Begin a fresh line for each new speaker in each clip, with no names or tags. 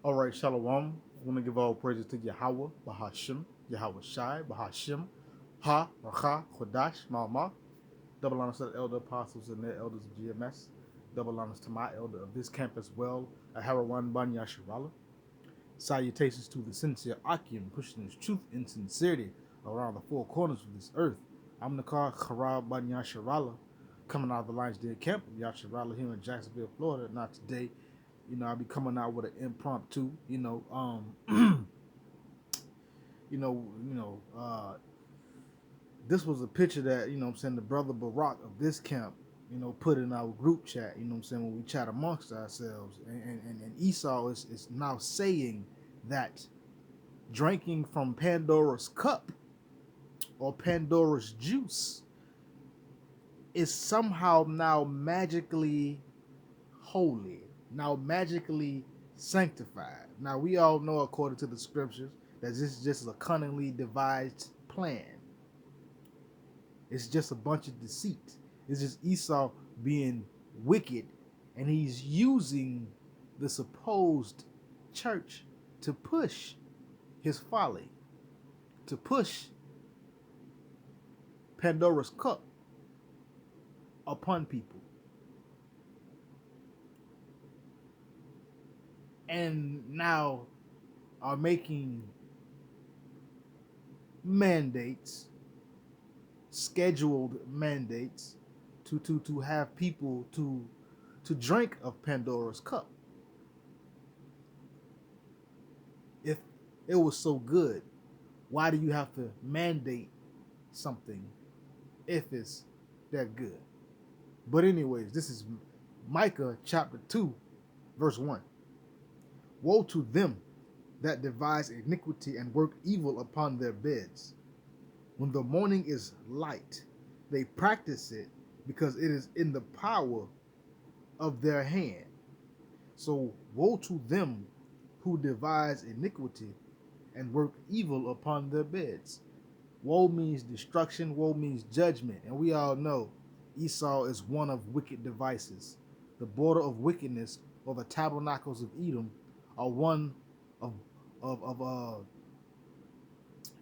All right, Shalom. I want to give all praises to Yahweh, Bahashim, Yahweh Shai, Bahashim, Ha, Racha, Chodash, Ma'amah. Double honors to the elder apostles and their elders of GMS. Double honors to my elder of this camp as well, Aharawan Ban Yasharala. Salutations to the sincere Akim, pushing his truth and sincerity around the four corners of this earth. I'm Nakar Kharab Ban Yasharala, coming out of the Lions Den camp of Yasharala here in Jacksonville, Florida. Not today. I'll be coming out with an impromptu, this was a picture that, I'm saying, the brother Barack of this camp, put in our group chat, I'm saying, when we chat amongst ourselves. And Esau is now saying that drinking from Pandora's cup or Pandora's juice is somehow now magically holy, now magically sanctified. Now we all know, according to the scriptures, that this is just a cunningly devised plan. It's just a bunch of deceit. It's just Esau being wicked, and he's using the supposed church to push his folly, to push Pandora's cup upon people. And now are making mandates, scheduled mandates, to have people to drink of Pandora's cup. If it was so good, why do you have to mandate something if it's that good? But anyways, this is Micah chapter 2, verse 1. Woe to them that devise iniquity and work evil upon their beds. When the morning is light, they practice it because it is in the power of their hand. So woe to them who devise iniquity and work evil upon their beds. Woe means destruction, woe means judgment. And we all know Esau is one of wicked devices. The border of wickedness, or the tabernacles of Edom, are one of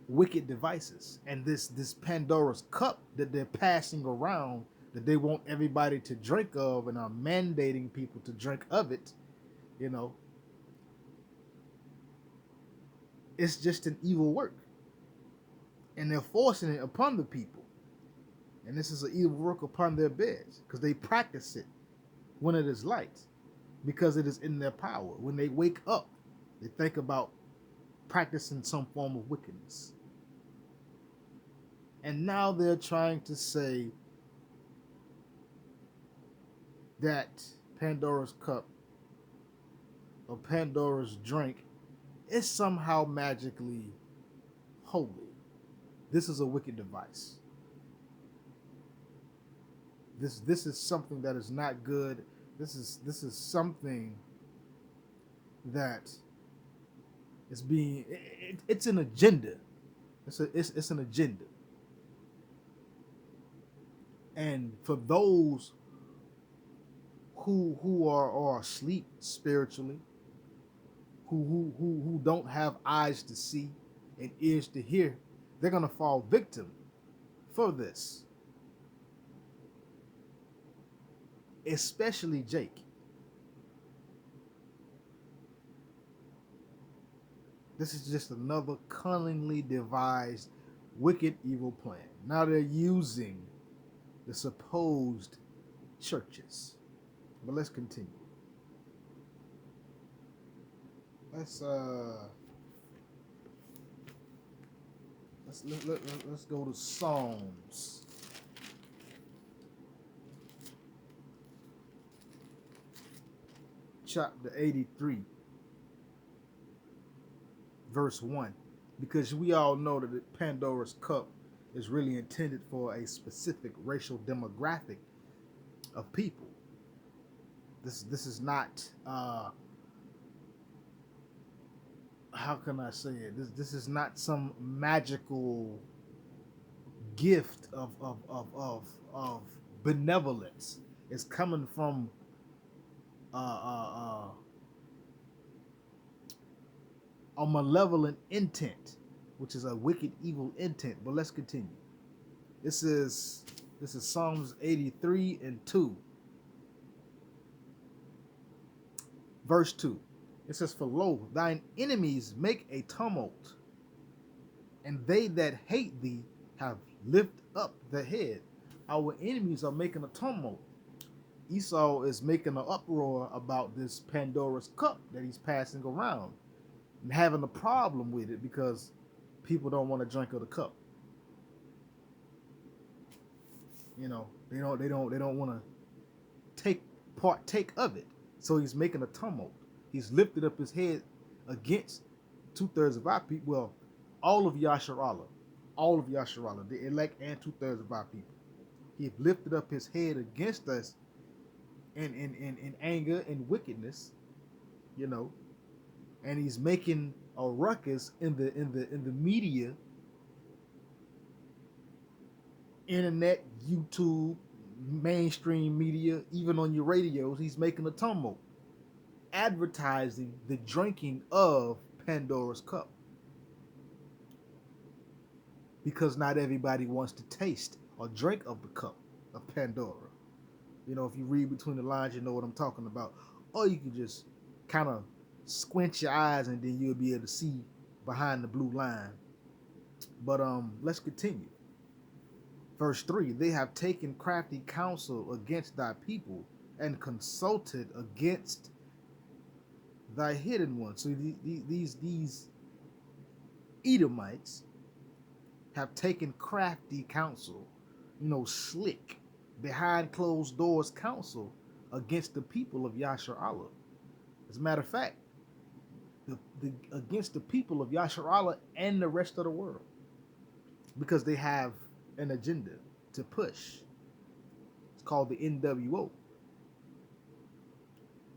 wicked devices. And this Pandora's cup that they're passing around, that they want everybody to drink of and are mandating people to drink of it, it's just an evil work. And they're forcing it upon the people. And this is an evil work upon their beds, because they practice it when it is light, because it is in their power. When they wake up, they think about practicing some form of wickedness. And now they're trying to say that Pandora's cup or Pandora's drink is somehow magically holy. This is a wicked device. This is something that is not good. This is something that is being, it's an agenda. It's an agenda. And for those who are asleep spiritually, who don't have eyes to see and ears to hear, they're gonna fall victim for this. Especially Jake. This is just another cunningly devised wicked evil plan. Now they're using the supposed churches. But let's continue. Let's go to Psalms. Chapter 83, verse 1. Because we all know that the Pandora's cup is really intended for a specific racial demographic of people. This is not how can I say it? This is not some magical gift of benevolence. It's coming from a malevolent intent, which is a wicked, evil intent. But let's continue. This is Psalms 83 and 2. Verse 2. It says, "For lo, thine enemies make a tumult, and they that hate thee have lift up the head." Our enemies are making a tumult. Esau is making an uproar about this Pandora's cup that he's passing around and having a problem with it because people don't want to drink of the cup. You know, they don't want to partake of it. So he's making a tumult. He's lifted up his head against 2/3 of our people. Well, all of Yasharallah, the elect and 2/3 of our people. He lifted up his head against us in anger and wickedness, you know, and he's making a ruckus in the media, internet, YouTube, mainstream media, even on your radios. He's making a tumult, advertising the drinking of Pandora's cup, because not everybody wants to taste or drink of the cup of Pandora. You know, if you read between the lines, you know what I'm talking about. Or you can just kind of squint your eyes and then you'll be able to see behind the blue line. But let's continue. Verse 3, "They have taken crafty counsel against thy people and consulted against thy hidden ones." So these Edomites have taken crafty counsel, you know, slick, behind closed doors counsel against the people of Yasharallah. As a matter of fact, against the people of Yasharallah and the rest of the world, because they have an agenda to push. It's called the NWO.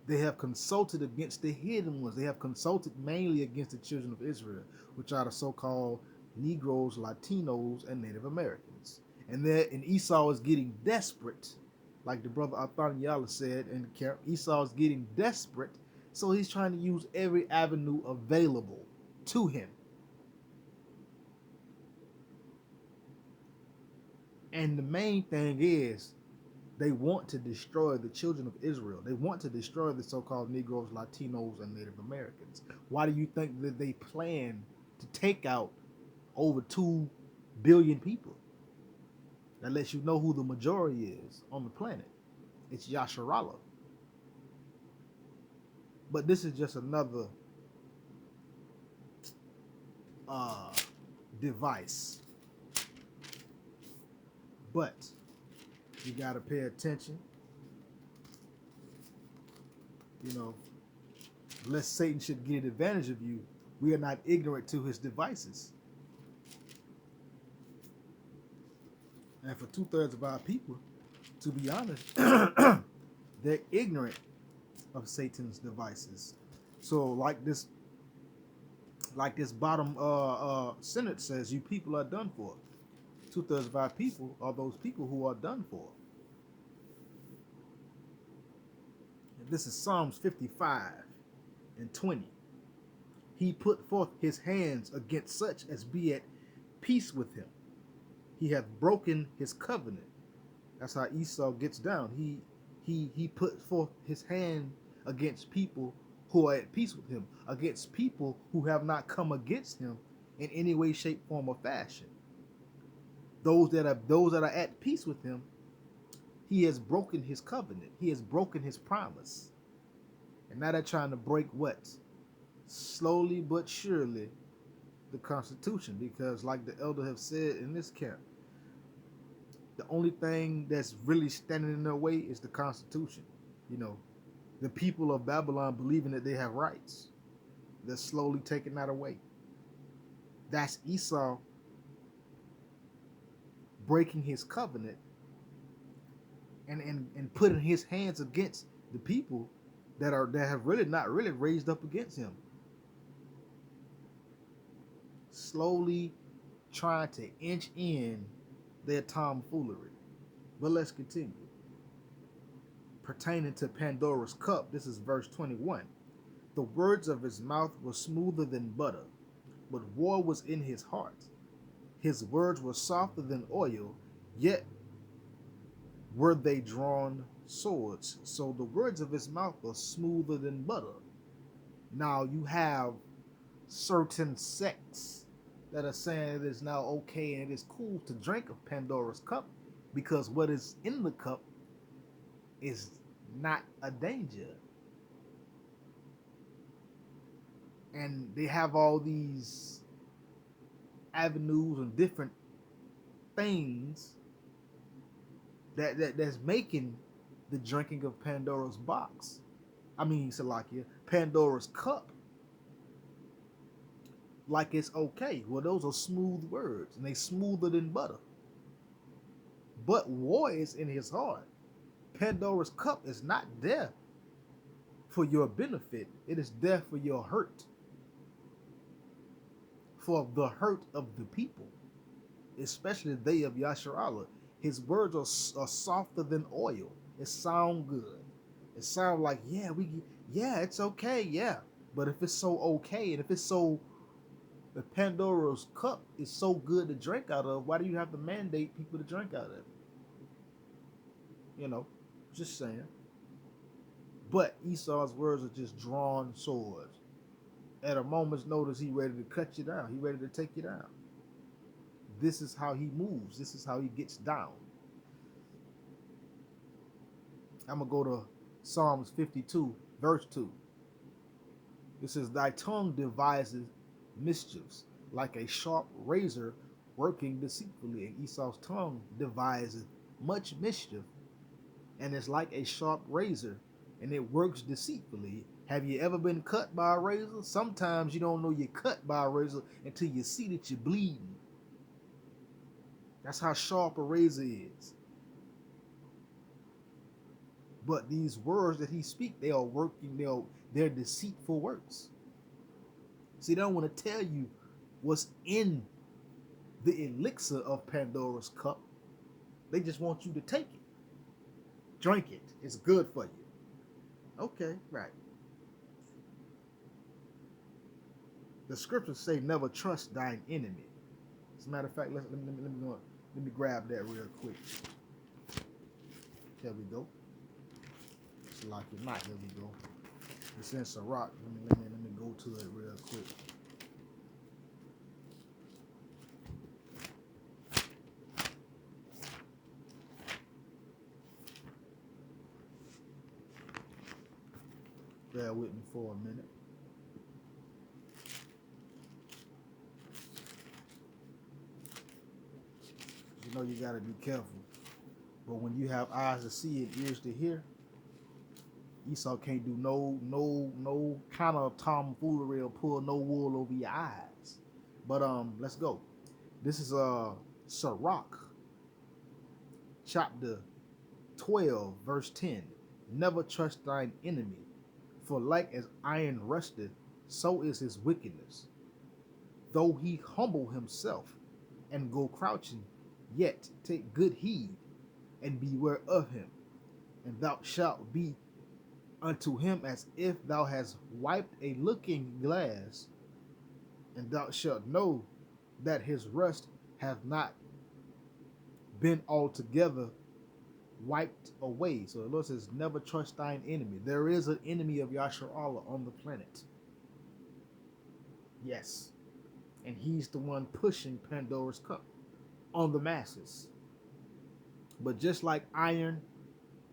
They have consulted against the hidden ones. They have consulted mainly against the children of Israel, which are the so-called Negroes, Latinos, and Native Americans. And Esau is getting desperate, like the brother Athaniel said in the camp. Esau is getting desperate, so he's trying to use every avenue available to him. And the main thing is, they want to destroy the children of Israel. They want to destroy the so-called Negroes, Latinos, and Native Americans. Why do you think that they plan to take out over 2 billion people? That lets you know who the majority is on the planet. It's Yasharallah. But this is just another device. But you got to pay attention. You know, lest Satan should get advantage of you, we are not ignorant to his devices. And for 2/3 of our people, to be honest, they're ignorant of Satan's devices. So like this bottom sentence says, you people are done for. 2/3 of our people are those people who are done for. And this is Psalms 55 and 20. "He put forth his hands against such as be at peace with him. He hath broken his covenant." That's how Esau gets down. He put forth his hand against people who are at peace with him, against people who have not come against him in any way, shape, form, or fashion. Those that are at peace with him, he has broken his covenant. He has broken his promise. And now they're trying to break what? Slowly but surely, the Constitution, because like the elder have said in this camp, the only thing that's really standing in their way is the Constitution. You know, the people of Babylon believing that they have rights. They're slowly taking that away. That's Esau breaking his covenant and putting his hands against the people that have really not really raised up against him. Slowly trying to inch in their tomfoolery. But let's continue. Pertaining to Pandora's cup, this is verse 21. The words of his mouth were smoother than butter, but war was in his heart. His words were softer than oil, yet were they drawn swords. So the words of his mouth are smoother than butter. Now you have certain sects that are saying it is now okay and it is cool to drink of Pandora's cup because what is in the cup is not a danger. And they have all these avenues and different things that's making the drinking of Pandora's box. I mean, Salakia, Pandora's cup, like it's okay. Well, those are smooth words, and they smoother than butter. But war is in his heart. Pandora's cup is not there for your benefit. It is there for your hurt. For the hurt of the people, especially they of Yasharallah. His words are softer than oil. It sound good. It sound like, yeah, it's okay, yeah. But if it's so okay, and if it's so, the Pandora's cup is so good to drink out of, why do you have to mandate people to drink out of it? You know, just saying. But Esau's words are just drawn swords. At a moment's notice, he ready to cut you down. He ready to take you down. This is how he moves. This is how he gets down. I'm going to go to Psalms 52, verse 2. It says, thy tongue devises mischiefs, like a sharp razor working deceitfully. And Esau's tongue devises much mischief, and it's like a sharp razor, and it works deceitfully. Have you ever been cut by a razor? Sometimes you don't know you're cut by a razor until you see that you're bleeding. That's how sharp a razor is. But these words that he speaks, they are working, they're deceitful words. See, they don't want to tell you what's in the elixir of Pandora's cup. They just want you to take it. Drink it. It's good for you. Okay, right. The scriptures say, never trust thine enemy. As a matter of fact, let me grab that real quick. There we go. It's like it not. Here we go. It's in Sirach. Let me go to it real quick. Bear with me for a minute. You know you gotta be careful. But when you have eyes to see and ears to hear, Esau can't do no kind of tomfoolery or pull no wool over your eyes. But let's go. This is Sirach, chapter 12, verse 10. Never trust thine enemy, for like as iron rusteth, so is his wickedness. Though he humble himself and go crouching, yet take good heed and beware of him, and thou shalt be unto him as if thou hast wiped a looking glass, and thou shalt know that his rust hath not been altogether wiped away. So the Lord says, never trust thine enemy. There is an enemy of Yashar Allah on the planet. Yes. And he's the one pushing Pandora's cup on the masses. But just like iron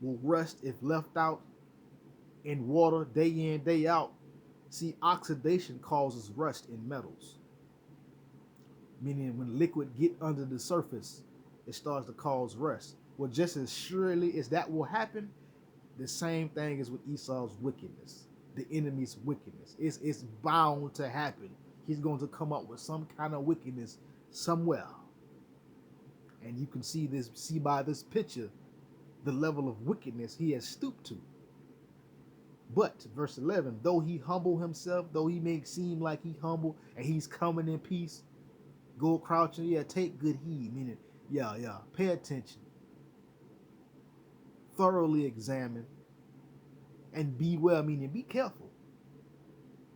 will rust if left out in water day in, day out, see, oxidation causes rust in metals. Meaning when liquid get under the surface, it starts to cause rust. Well, just as surely as that will happen, the same thing is with Esau's wickedness, the enemy's wickedness. It's bound to happen. He's going to come up with some kind of wickedness somewhere. And you can see by this picture the level of wickedness he has stooped to. But, verse 11, though he humble himself, though he may seem like he humble and he's coming in peace, go crouching, take good heed, meaning, pay attention. Thoroughly examine and beware, meaning be careful.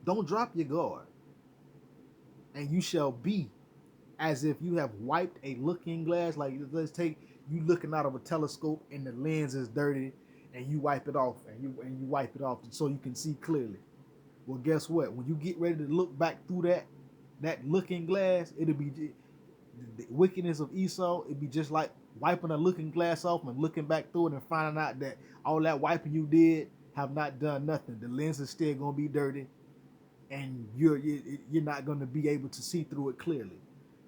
Don't drop your guard, and you shall be as if you have wiped a looking glass. Like, let's take you looking out of a telescope and the lens is dirty, and you wipe it off, and you wipe it off so you can see clearly. Well, guess what? When you get ready to look back through that looking glass, it'll be the wickedness of Esau. It'd be just like wiping a looking glass off and looking back through it and finding out that all that wiping you did have not done nothing. The lens is still gonna be dirty, and you're not gonna be able to see through it clearly.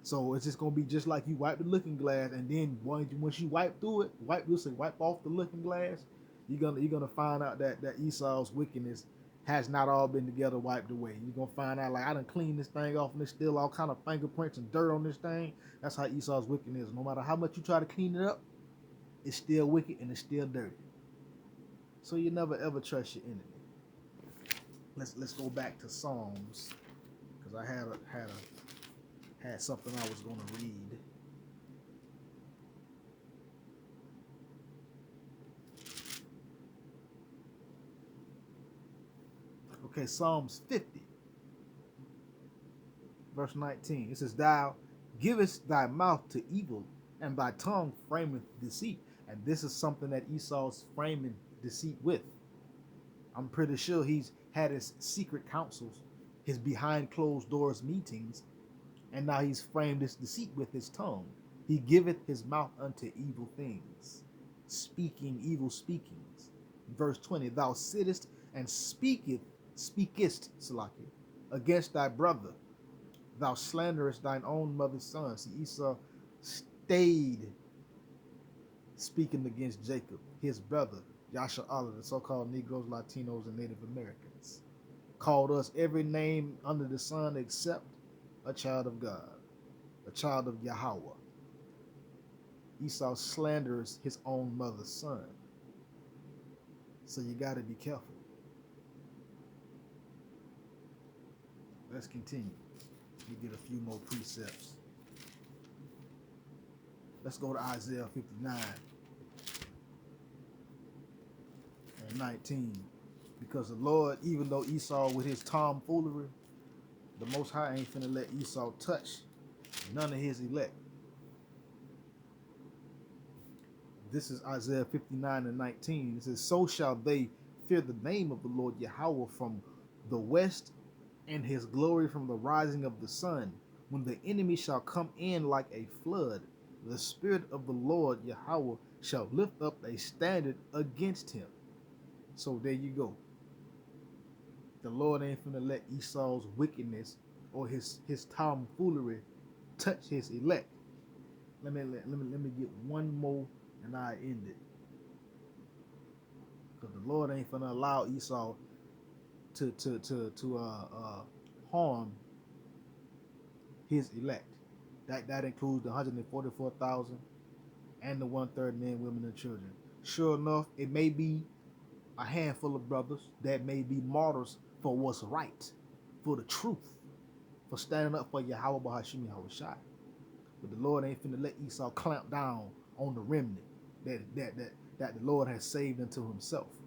So it's just gonna be just like you wipe the looking glass, and then once you wipe through it, wipe off the looking glass, you're gonna find out that Esau's wickedness has not all been together wiped away. You're gonna find out, like, I done cleaned this thing off and there's still all kind of fingerprints and dirt on this thing. That's how Esau's wickedness is. No matter how much you try to clean it up, it's still wicked and it's still dirty. So you never ever trust your enemy. Let's go back to Psalms, because I had something I was going to read. Okay, Psalms 50, verse 19. It says, "Thou givest thy mouth to evil, and thy tongue frameth deceit." And this is something that Esau's framing deceit with. I'm pretty sure he's had his secret councils, his behind closed doors meetings, and now he's framed this deceit with his tongue. He giveth his mouth unto evil things, speaking evil speakings. Verse 20, "Thou sittest and speakest, Salaki, against thy brother. Thou slanderest thine own mother's son." See, Esau stayed speaking against Jacob, his brother, Yasha Allah, the so-called Negroes, Latinos, and Native Americans. Called us every name under the sun except a child of God, a child of Yahweh. Esau slanders his own mother's son. So you got to be careful. Let's continue. We get a few more precepts. Let's go to Isaiah 59 and 19. Because the Lord, even though Esau with his tomfoolery, the Most High ain't finna let Esau touch none of his elect. This is Isaiah 59 and 19. It says, "So shall they fear the name of the Lord Yahweh from the west, and his glory from the rising of the sun. When the enemy shall come in like a flood, the Spirit of the Lord Yahweh shall lift up a standard against him." So there you go. The Lord ain't finna let Esau's wickedness or his tomfoolery touch his elect. Let me get one more and I end it. Because the Lord ain't finna allow Esau to harm his elect. That includes the 144,000 and the 1/3 men, women, and children. Sure enough, it may be a handful of brothers that may be martyrs for what's right, for the truth, for standing up for Yahweh Bahashim Yahushai. But the Lord ain't finna let Esau clamp down on the remnant that the Lord has saved unto himself.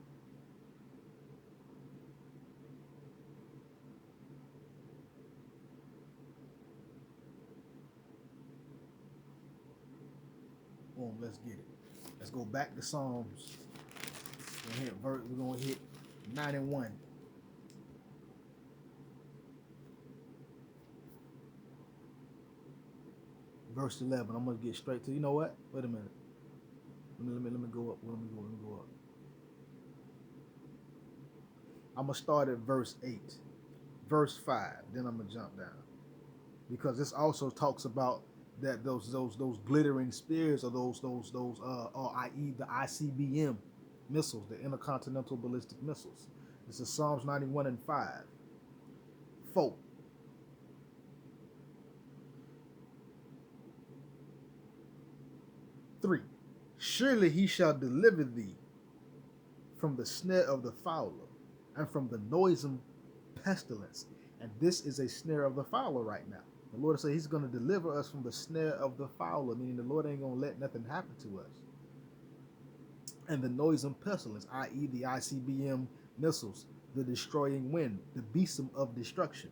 Boom, let's get it. Let's go back to Psalms. We're gonna hit 91. Verse 11. I'm gonna get straight to. You know what? Wait a minute. Let me go up. Let me go up. I'm gonna start at verse 8, verse 5. Then I'm gonna jump down, because this also talks about that those glittering spears, or i.e. the ICBM missiles, the intercontinental ballistic missiles. This is Psalms 91 and 5. 4. "3. Surely he shall deliver thee from the snare of the fowler, and from the noisome pestilence." And this is a snare of the fowler right now. The Lord said he's going to deliver us from the snare of the fowler, meaning the Lord ain't going to let nothing happen to us. And the noisome pestilence, i.e. the ICBM missiles, the destroying wind, the besom of destruction.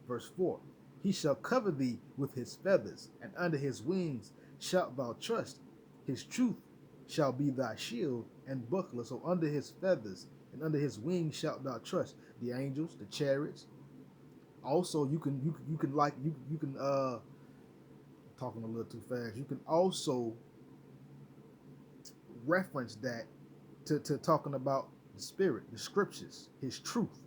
Verse 4. He shall cover thee with his feathers, and under his wings shalt thou trust. His truth shall be thy shield and buckler. So under his feathers and under his wings shalt thou trust. The angels, the chariots. Also, you can talking a little too fast. You can also reference that to talking about the spirit, the scriptures, his truth,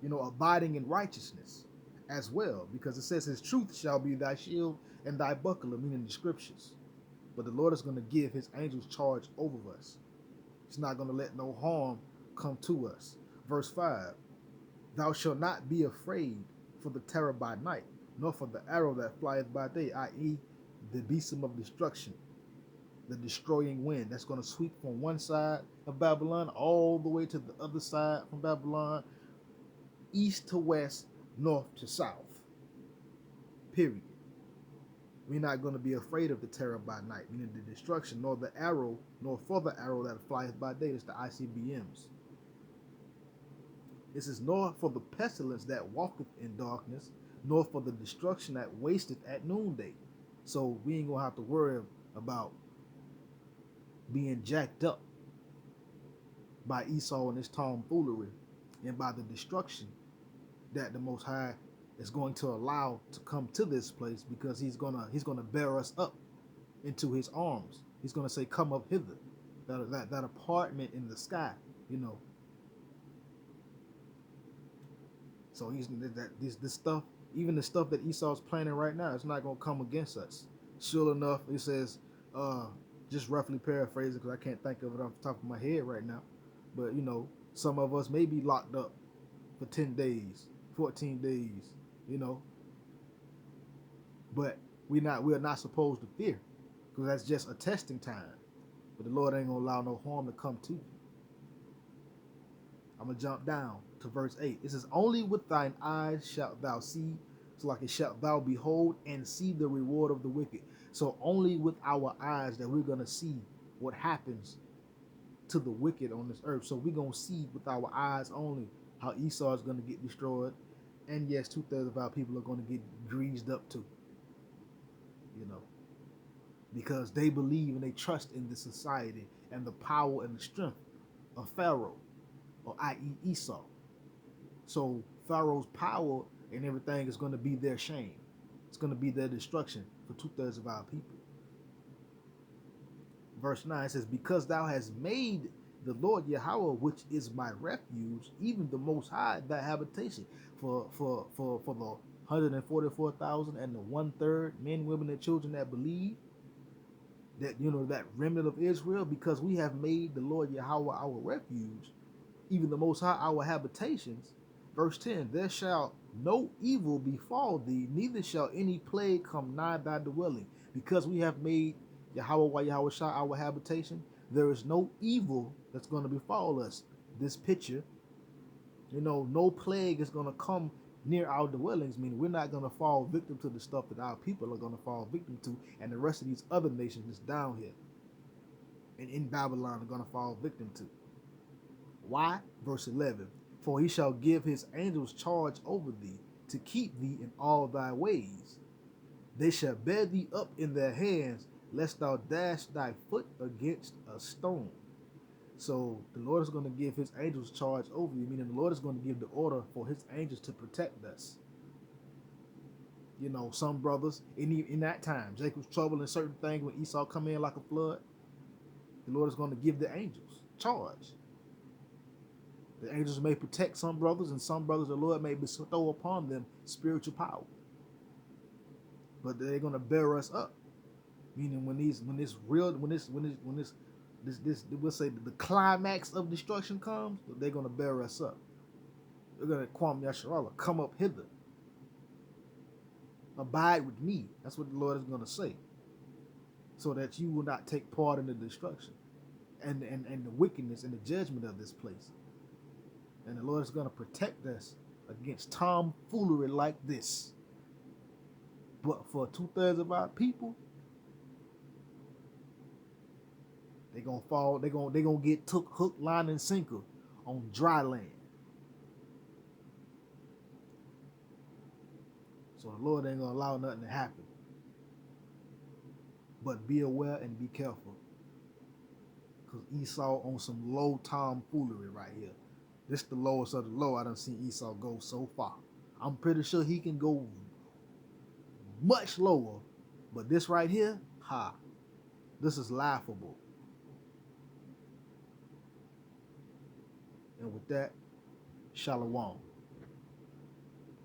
abiding in righteousness as well, because it says his truth shall be thy shield and thy buckler, meaning the scriptures. But the Lord is going to give his angels charge over us. He's not going to let no harm come to us. Verse 5, thou shalt not be afraid for the terror by night, nor for the arrow that flieth by day, i.e. the besom of destruction, the destroying wind that's going to sweep from one side of Babylon all the way to the other side from Babylon, east to west, north to south. Period. We're not going to be afraid of the terror by night, meaning the destruction, nor the arrow, nor for the arrow that flieth by day. It's the ICBMs. This is nor for the pestilence that walketh in darkness, nor for the destruction that wasteth at noonday. So we ain't going to have to worry about being jacked up by Esau and his tomfoolery and by the destruction that the Most High is going to allow to come to this place, because he's gonna bear us up into his arms. He's gonna say, come up hither, that apartment in the sky, So this stuff, even the stuff that Esau's planning right now, it's not gonna come against us. Sure enough, it says, just roughly paraphrasing because I can't think of it off the top of my head right now, but some of us may be locked up for 10 days, 14 days, but we're not supposed to fear, because that's just a testing time. But the Lord ain't gonna allow no harm to come to you. I'm gonna jump down to verse 8. It says, only with thine eyes shalt thou see, so like it shalt thou behold and see the reward of the wicked. So only with our eyes that we're gonna see what happens to the wicked on this earth. So we're gonna see with our eyes only how Esau is gonna get destroyed, and yes, 2/3 of our people are gonna get greased up too. Because they believe and they trust in the society and the power and the strength of Pharaoh, or i.e. Esau. So Pharaoh's power and everything is going to be their shame. It's going to be their destruction for 2/3 of our people. Verse 9 says, because thou hast made the Lord Yahweh, which is my refuge, even the Most High, thy habitation. For the 144,000 and the 1/3 men, women, and children that believe, that that remnant of Israel, because we have made the Lord Yahweh our refuge, even the Most High our habitations. Verse 10, there shall no evil befall thee, neither shall any plague come nigh thy dwelling. Because we have made Yahweh our habitation, there is no evil that's going to befall us. This picture, no plague is going to come near our dwellings, meaning we're not going to fall victim to the stuff that our people are going to fall victim to, and the rest of these other nations that's down here and in Babylon are going to fall victim to. Why? Verse 11, for he shall give his angels charge over thee, to keep thee in all thy ways. They shall bear thee up in their hands, lest thou dash thy foot against a stone. So the Lord is going to give his angels charge over you, meaning the Lord is going to give the order for his angels to protect us. Some brothers, in that time, Jacob's trouble and certain things, when Esau come in like a flood, the Lord is going to give the angels charge. The angels may protect some brothers, and some brothers the Lord may bestow upon them spiritual power. But they're going to bear us up. Meaning we'll say the climax of destruction comes, they're going to bear us up. They're going to Kwam Yasharallah, come up hither. Abide with me. That's what the Lord is going to say. So that you will not take part in the destruction and the wickedness and the judgment of this place. And the Lord is going to protect us against tomfoolery like this. But for 2/3 of our people, they're going to fall. They're going to get took hook, line, and sinker on dry land. So the Lord ain't gonna allow nothing to happen. But be aware and be careful. Because Esau on some low tomfoolery right here. This the lowest of the low I done seen Esau go so far. I'm pretty sure he can go much lower. But this right here, this is laughable. And with that, Shalom.